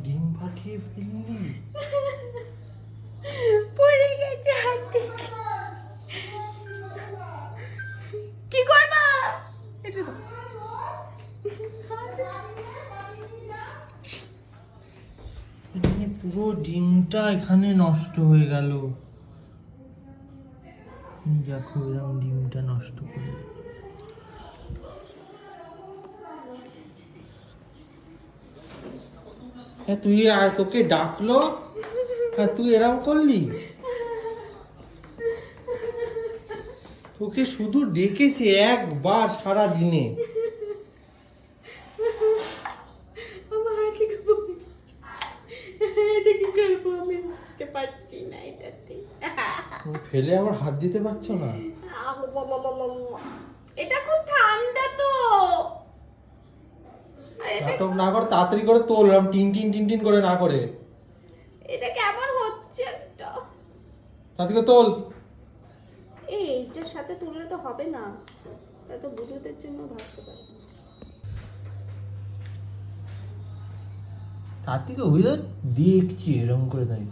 ডিম ফাটিয়ে ফেললি, পড়ে গেছে হাত থেকে। কি করবা? এটা দাও। পুরো ডিমটা এখানে নষ্ট হয়ে গেল। দেখো এরকম ডিমটা নষ্ট করে। হ্যাঁ তুই আর তোকে ডাকলো, হ্যাঁ তুই এরকম করলি? তোকে শুধু ডেকেছে একবার সারা দিনে। আমার হাত থেকে পড়ে গেছে। এটা কি করবো আমি? বুঝতে পারছি না এটাতে। ফেলে আবার হাত দিতে পারছো না? এটা খুব ঠান্ডা তো। নাটক না কর, তাড়াতাড়ি করে তোল, এরকম টিন টিন টিন টিন করে না করে। এটা কেমন হচ্ছে একটা? তাড়াতাড়ি করে তোল। এইটার সাথে তুললে তো হবে না, তা তো বুঝুদের জন্য ভাবতে পারি। তাড়াতাড়ি করে হয়ে দেখছি এরকম করে দাঁড়িয়ে।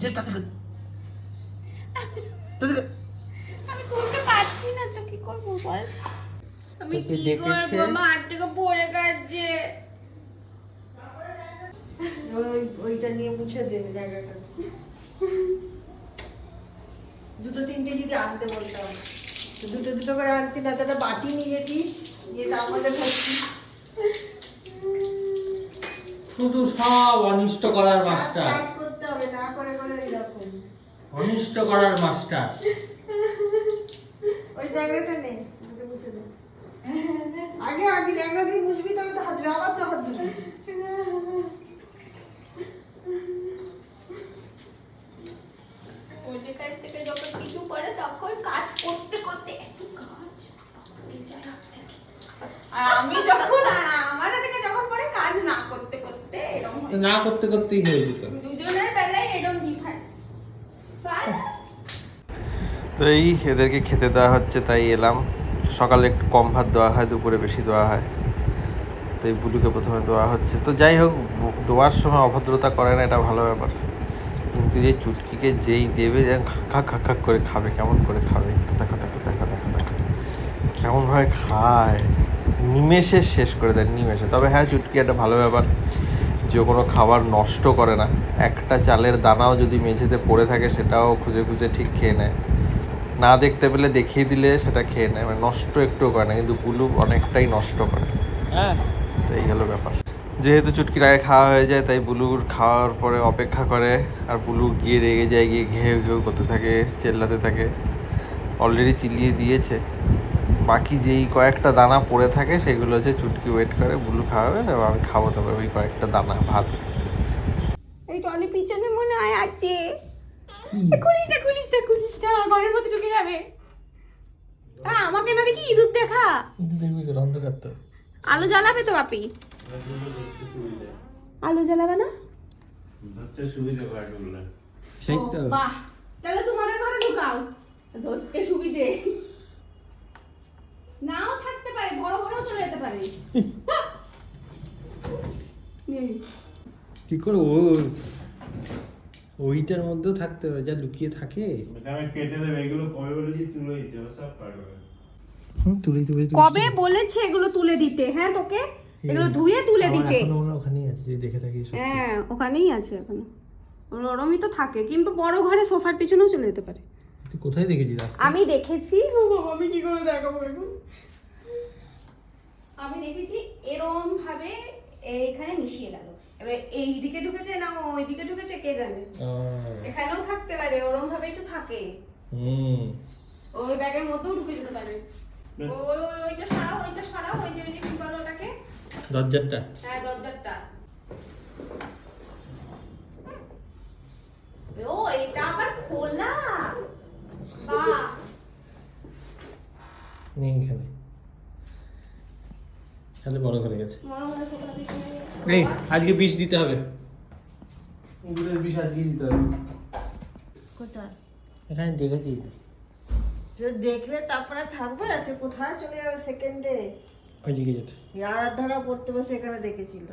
আমি তুলতে পারছি না তো, কি করবো বল? আমি তোকে কি ডেকেছে। করবো? আমার হাত থেকে পড়ে গেছে। ওইটা নিয়ে মুছে দেবে জায়গাটা। দুটো তিনটে যদি আনতে বলতাম, তো দুটো দুটো করে আনতে না, তাহলে বাটি নিয়ে যেতিস, নিয়ে আমাদের ধরছি। শুধু সব অনিষ্ট করার মাস্টার, কাজ করতে হবে, না করে করে এরকম। অনিষ্ট করার মাস্টার। ওই জায়গাটা নেই, ওটা মুছে দে। আগে আগে জায়গা দিয়ে মুছবি, তবে তো হাত ধুবি, আবার তো হাত ধুবি। ওদের কাছ থেকে যখন কিছু করে তখন কাজ করতে করতে এত কাজ হয়ে যায় হাত থেকে। আর আমি যখন আমার থেকে যখন পরে কাজ না করতে করতে এরকম তো না করতে করতেই হয়ে যেত। দুজনের বেলায় এরকম ডিফারেন্স। তো এই এদেরকে খেতে দেওয়া হচ্ছে, তাই এলাম। সকালে একটু কম ভাত দেওয়া হয়, দুপুরে বেশি দেওয়া হয়। তো এই বুলুকে প্রথমে দেওয়া হচ্ছে। তো যাই হোক, দেওয়ার সময় অভদ্রতা করে না, এটা ভালো ব্যাপার। কিন্তু এই চুটকিকে যেই দেবে, যে খাক খাক খাক করে খাবে, কেমন করে খাবে, দেখা দেখা দেখা দেখা দেখা কেমনভাবে খায়, নিমেষে শেষ করে দেয়, নিমেষে। তবে হ্যাঁ, চুটকি একটা ভালো ব্যাপার, যে কোনো খাবার নষ্ট করে না। একটা চালের দানাও যদি মেঝেতে পড়ে থাকে, সেটাও খুঁজে খুঁজে ঠিক খেয়ে নেয়। না দেখতে পেলে দেখিয়ে দিলে সেটা খেয়ে নেয়, মানে নষ্ট একটুও করে না। কিন্তু বুলু অনেকটাই নষ্ট করে। হ্যাঁ, তো এই হলো ব্যাপার। যেহেতু চুটকির আগে খাওয়া হয়ে যায়, তাই বুলুর খাওয়ার পরে অপেক্ষা করে। আর বুলু গিয়ে রেগে যায়, গিয়ে ঘেউ ঘেউ করতে থাকে, চেল্লাতে থাকে। অলরেডি চিল্লিয়ে দিয়েছে। বাকি যেই কয়েকটা দানা পড়ে থাকে, সেগুলো হচ্ছে চুটকি ওয়েট করে, বুলু খাওয়াবে এবং আমি খাবো, তবে ওই কয়েকটা দানা ভাত। এই টলি পিছনে মনে হয় আছে। খুলিস না খুলিস না খুলিস না, ঘরের মধ্যে ঢুকে যাবে। আমাকে না দেখি ইঁদুর দেখা। দেখবি তো অন্ধকার তো। আলো জ্বালাবে তো বাপি? আলো জ্বালাবে না? সেই তো। বাহ, তাহলে তোমাদের ঘরে ঢুকাও, ধরতে সুবিধে। নাও থাকতে পারে, বড় বড় চলে যেতে পারে। কি করে ওইটার মধ্যেও থাকতে পারে, যা লুকিয়ে থাকে। আমি কেটে দেবে এগুলো, কবে বলেছি তুলে দিতে হবে, সব পারবে। তুলে তুলে কবে বলেছে এগুলো তুলে দিতে? হ্যাঁ তোকে এগুলো ধুয়ে তুলে দিতে। ওখানেই আছে, যে দেখে থাকি। হ্যাঁ ওখানেই আছে এখনো, ওরমই তো থাকে। কিন্তু বড় ঘরে সোফার পিছনেও চলে যেতে পারে। তুই কোথায় দেখেছিস? আমি দেখেছি। আমি কি করে দেখাবো এখন? আমি দেখেছি এরম ভাবে এইখানে মিশিয়ে গেল, এবার এই দিকে ঢুকেছে না ওই দিকে ঢুকেছে কে জানে। এখানেও থাকতে পারে, ওরম ভাবেই তো থাকে। ওই ব্যাগের মধ্যেও ঢুকে যেতে পারে। ওইটা সারাও, ওইটা সারাও, ওই যে কি বলো ওটাকে, দরজাটা। হ্যাঁ দরজাটা। ও এটা আবার খোলা, বাহ। নেই এখানে, তাহলে বড় করে গেছে। মনে হয় খোলা পিছনে। এই আজকে বিষ দিতে হবে, বিষ আজকে দিতে হবে। কোথায়? এখানে দেখেছি। সে দেখলে তারপরে থাকবে, সে কোথায় চলে যাবে সেকেন্ডে। ওইদিকে যেতে। আরাধারা পড়তে বসে এখানে দেখেছিল।